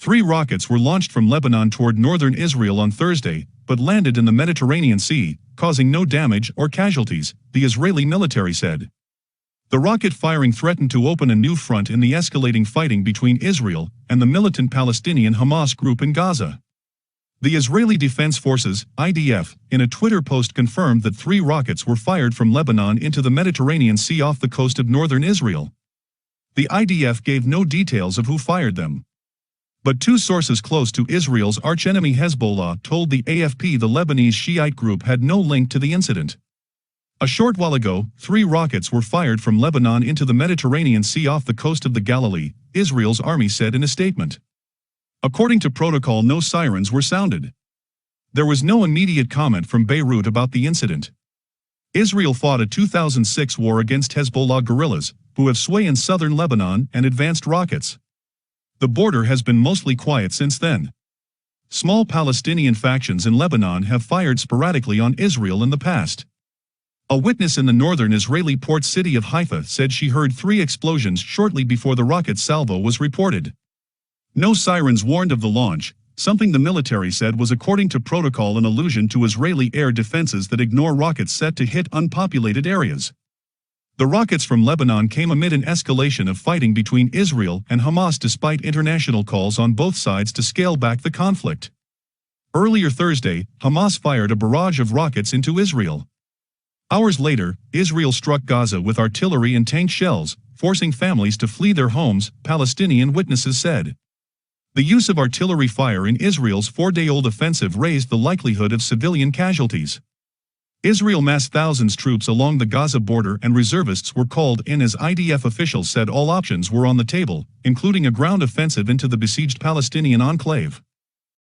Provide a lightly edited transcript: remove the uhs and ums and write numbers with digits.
3 rockets were launched from Lebanon toward northern Israel on Thursday, but landed in the Mediterranean Sea, causing no damage or casualties, the Israeli military said. The rocket firing threatened to open a new front in the escalating fighting between Israel and the militant Palestinian Hamas group in Gaza. The Israeli Defense Forces, IDF, in a Twitter post confirmed that 3 rockets were fired from Lebanon into the Mediterranean Sea off the coast of northern Israel. The IDF gave no details of who fired them. But 2 sources close to Israel's archenemy Hezbollah told the AFP the Lebanese Shiite group had no link to the incident. A short while ago, 3 rockets were fired from Lebanon into the Mediterranean Sea off the coast of the Galilee, Israel's army said in a statement. According to protocol, no sirens were sounded. There was no immediate comment from Beirut about the incident. Israel fought a 2006 war against Hezbollah guerrillas, who have sway in southern Lebanon and advanced rockets. The border has been mostly quiet since then. Small Palestinian factions in Lebanon have fired sporadically on Israel in the past. A witness in the northern Israeli port city of Haifa said she heard 3 explosions shortly before the rocket salvo was reported. No sirens warned of the launch, something the military said was according to protocol an allusion to Israeli air defenses that ignore rockets set to hit unpopulated areas. The rockets from Lebanon came amid an escalation of fighting between Israel and Hamas despite international calls on both sides to scale back the conflict. Earlier Thursday, Hamas fired a barrage of rockets into Israel. Hours later, Israel struck Gaza with artillery and tank shells, forcing families to flee their homes, Palestinian witnesses said. The use of artillery fire in Israel's 4-day-old offensive raised the likelihood of civilian casualties. Israel massed thousands of troops along the Gaza border and reservists were called in as IDF officials said all options were on the table, including a ground offensive into the besieged Palestinian enclave.